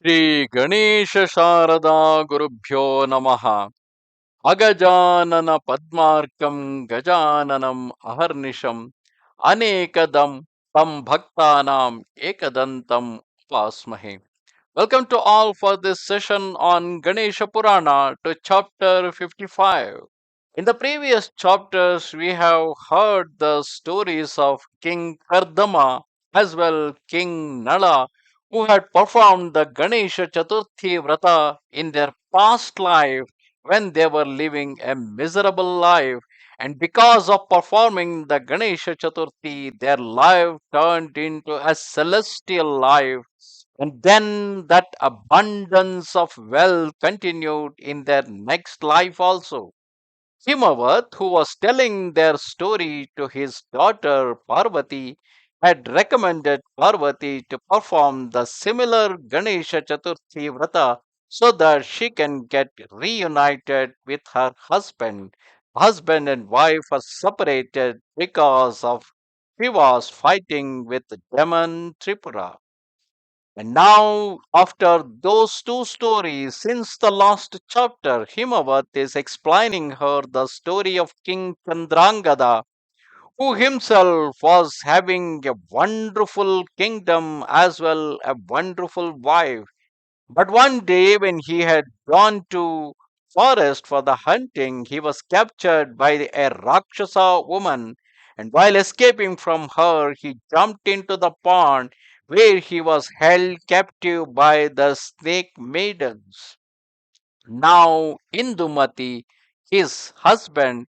Shri Ganesha Sharada Gurubhyo Namaha Agajanana Padmarkam Gajananam Aharnisham Anekadam Tam Bhaktanam Ekadantam Upasmahe. Welcome to all for this session on Ganesha Purana to chapter 55. In the previous chapters, we have heard the stories of King Kardama as well King Nala, who had performed the Ganesha Chathurthi vratha in their past life when they were living a miserable life. And because of performing the Ganesha Chathurthi, their life turned into a celestial life. And then that abundance of wealth continued in their next life also. Himawat, who was telling their story to his daughter Parvati, had recommended Parvati to perform the similar Ganesha Chaturthi Vrata so that she can get reunited with her husband. Husband and wife are separated because of he was fighting with demon Tripura. And now, after those two stories, since the last chapter, Himavat is explaining her the story of King Chandrangada, who himself was having a wonderful kingdom as well a wonderful wife. But one day when he had gone to forest for the hunting, he was captured by a Rakshasa woman, and while escaping from her, he jumped into the pond where he was held captive by the snake maidens. Now Indumati, his husband,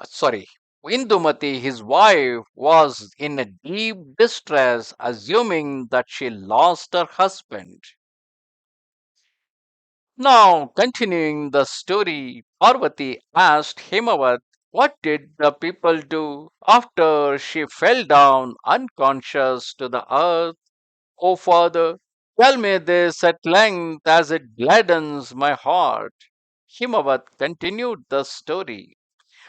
sorry, Indumati, his wife, was in a deep distress, assuming that she lost her husband. Now, continuing the story, Parvati asked Himavat, what did the people do after she fell down unconscious to the earth? O father, tell me this at length as it gladdens my heart. Himavat continued the story.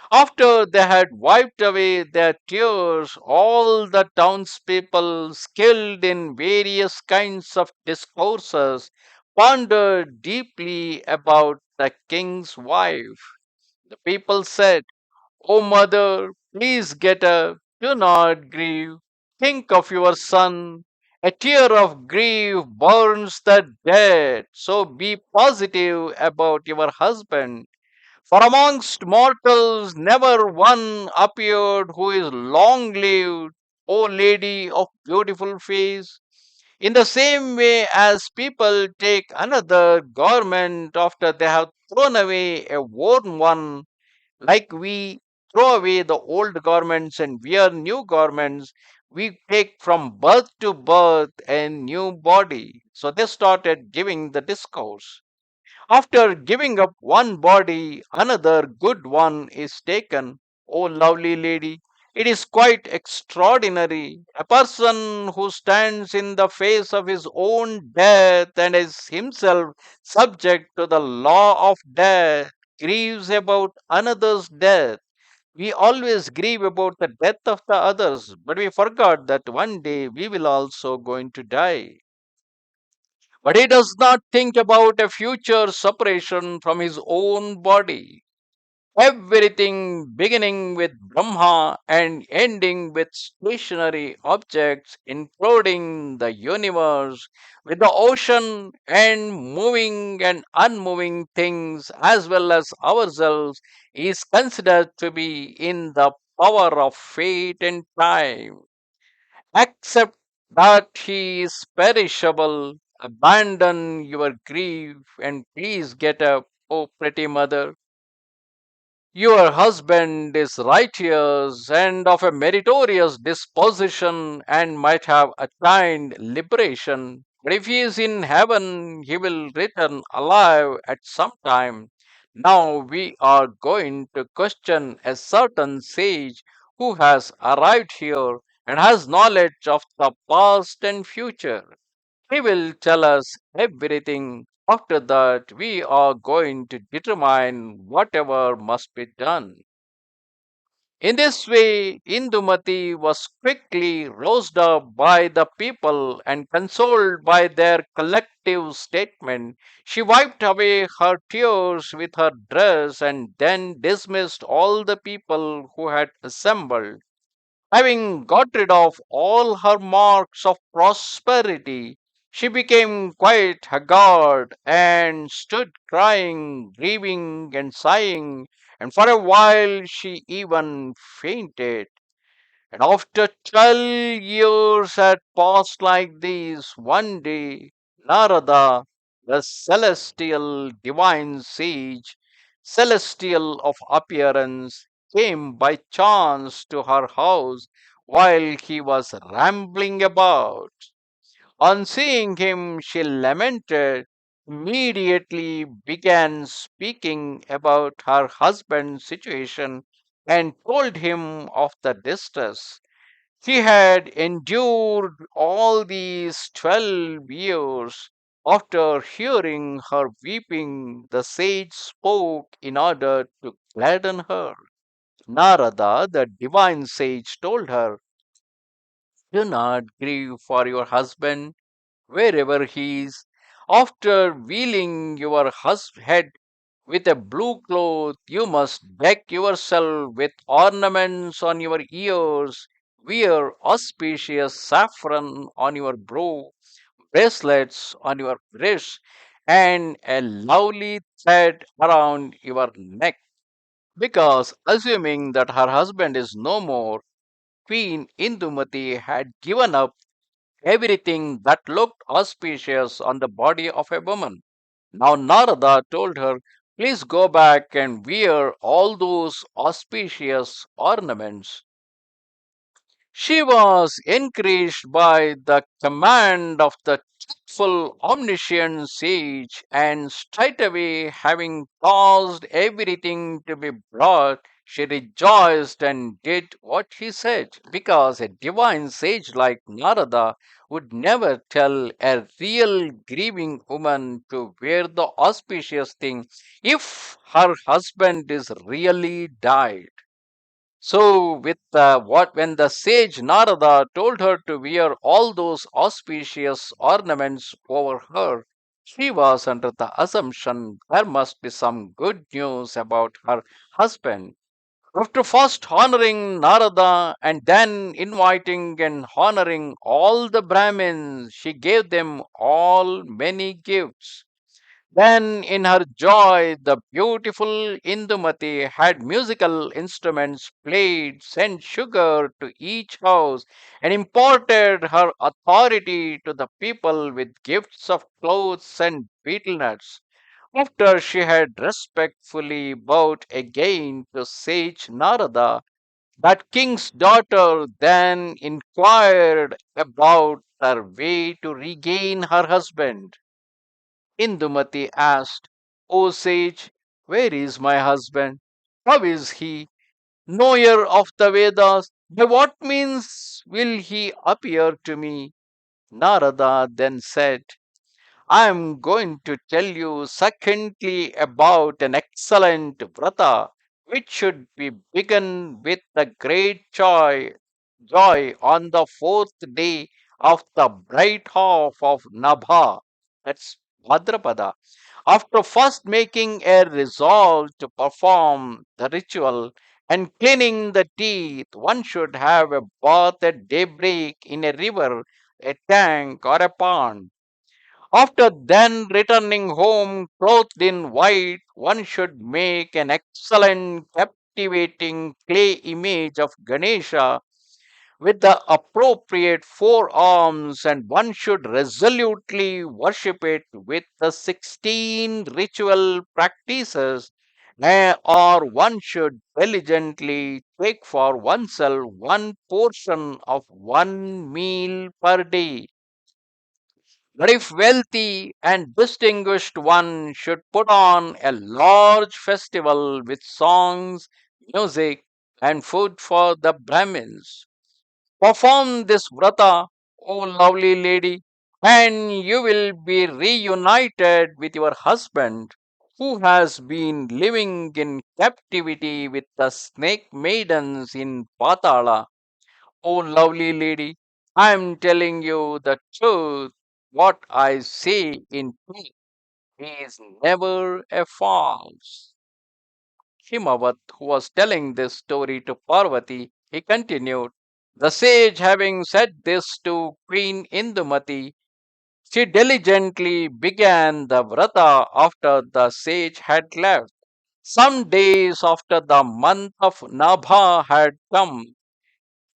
After they had wiped away their tears, all the townspeople, skilled in various kinds of discourses, pondered deeply about the king's wife. The people said, O mother, please get up, do not grieve. Think of your son. A tear of grief burns the dead, so be positive about your husband. For amongst mortals never one appeared who is long lived, O lady of beautiful face. In the same way as people take another garment after they have thrown away a worn one, like we throw away the old garments and wear new garments, we take from birth to birth a new body. So they started giving the discourse. After giving up one body, another good one is taken. O lovely lady, it is quite extraordinary. A person who stands in the face of his own death and is himself subject to the law of death grieves about another's death. We always grieve about the death of the others, but we forgot that one day we will also going to die. But he does not think about a future separation from his own body. Everything beginning with Brahma and ending with stationary objects, including the universe, with the ocean and moving and unmoving things, as well as ourselves, is considered to be in the power of fate and time. Accept that he is perishable. Abandon your grief and please get up, O pretty mother. Your husband is righteous and of a meritorious disposition and might have attained liberation. But if he is in heaven, he will return alive at some time. Now we are going to question a certain sage who has arrived here and has knowledge of the past and future. He will tell us everything. After that, we are going to determine whatever must be done. In this way, Indumati was quickly roused up by the people and consoled by their collective statement. She wiped away her tears with her dress and then dismissed all the people who had assembled. Having got rid of all her marks of prosperity, she became quite haggard and stood crying, grieving, and sighing, and for a while she even fainted. And after 12 years had passed like this, one day Narada, the celestial divine sage, celestial of appearance, came by chance to her house while he was rambling about. On seeing him, she lamented, immediately began speaking about her husband's situation, and told him of the distress she had endured all these 12 years. After hearing her weeping, the sage spoke in order to gladden her. Narada, the divine sage, told her, "Do not grieve for your husband wherever he is. After veiling your head with a blue cloth, you must deck yourself with ornaments on your ears, wear auspicious saffron on your brow, bracelets on your wrists, and a lovely thread around your neck." Because, assuming that her husband is no more, Queen Indumati had given up everything that looked auspicious on the body of a woman. Now Narada told her, "Please go back and wear all those auspicious ornaments." She was encouraged by the command of the truthful, omniscient sage, and straightway, having caused everything to be brought, she rejoiced and did what he said, because a divine sage like Narada would never tell a real grieving woman to wear the auspicious thing if her husband is really died. So, with what when the sage Narada told her to wear all those auspicious ornaments over her, she was under the assumption there must be some good news about her husband. After first honoring Narada and then inviting and honoring all the Brahmins, she gave them all many gifts. Then, in her joy, the beautiful Indumati had musical instruments played, sent sugar to each house, and imparted her authority to the people with gifts of clothes and betel nuts. After she had respectfully bowed again to sage Narada, that king's daughter then inquired about her way to regain her husband. Indumati asked, "O sage, where is my husband? How is he? Knower of the Vedas, by what means will he appear to me?" Narada then said, "I am going to tell you secondly about an excellent vratha which should be begun with the great joy on the fourth day of the bright half of Nabha, that's Bhadrapada. After first making a resolve to perform the ritual and cleaning the teeth, one should have a bath at daybreak in a river, a tank, or a pond. After then returning home clothed in white, one should make an excellent captivating clay image of Ganesha with the appropriate forearms, and one should resolutely worship it with the 16 ritual practices, or one should diligently take for oneself one portion of one meal per day. But if wealthy and distinguished one should put on a large festival with songs, music, and food for the Brahmins. Perform this vratha, O lovely lady, and you will be reunited with your husband. who has been living in captivity with the snake maidens in Patala. Oh, lovely lady, I am telling you the truth. What I say in truth is never a false. Himavat, who was telling this story to Parvati, he continued, the sage having said this to Queen Indumati, she diligently began the vratha after the sage had left. Some days after the month of Nabha had come,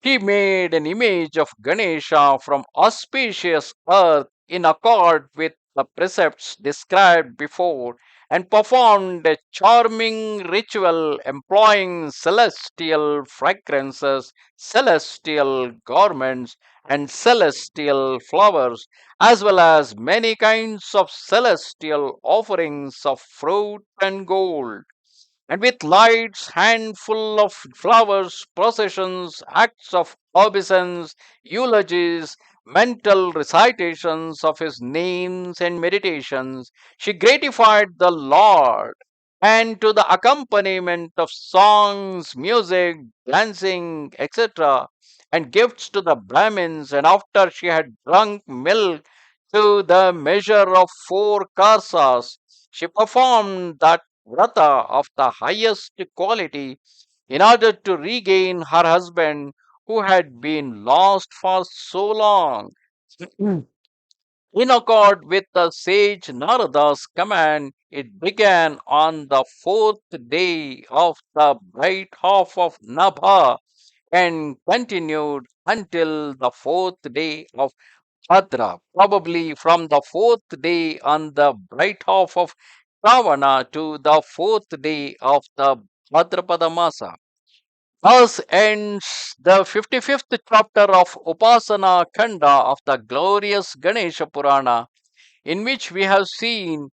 he made an image of Ganesha from auspicious earth in accord with the precepts described before and performed a charming ritual employing celestial fragrances, celestial garments, and celestial flowers, as well as many kinds of celestial offerings of fruit and gold and with lights, handful of flowers, processions, acts of obeisance, eulogies, mental recitations of his names and meditations, she gratified the Lord. And to the accompaniment of songs, music, dancing, etc., and gifts to the Brahmins, and after she had drunk milk to the measure of 4 karsas, she performed that vratha of the highest quality in order to regain her husband who had been lost for so long. In accord with the sage Narada's command, it began on the 4th day of the bright half of Nabha and continued until the 4th day of Bhadra, probably from the 4th day on the bright half of Ravana to the 4th day of the Bhadrapada Masa. Thus ends the 55th chapter of Upasana Khanda of the glorious Ganesha Purana, in which we have seen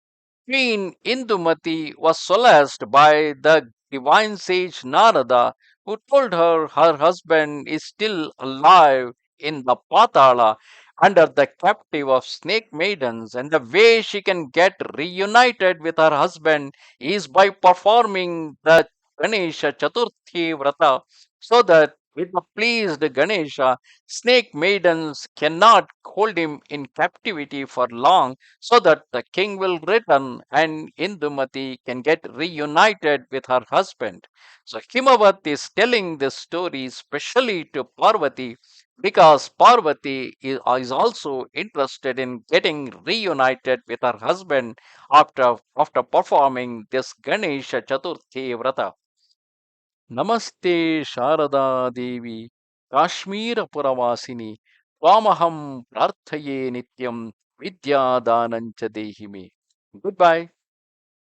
Queen Indumati was solaced by the divine sage Narada, who told her her husband is still alive in the Patala under the captive of snake maidens, and the way she can get reunited with her husband is by performing the Ganesha Chathurthi Vrata, so that with the pleased Ganesha, snake maidens cannot hold him in captivity for long so that the king will return and Indumati can get reunited with her husband. So Himavat is telling this story especially to Parvati because Parvati is also interested in getting reunited with her husband after performing this Ganesha Chaturthi Vrata. Namaste Sharada Devi Kashmir Puravasini Twamaham Prarthaye Nityam Vidya Danancha Dehime. Goodbye.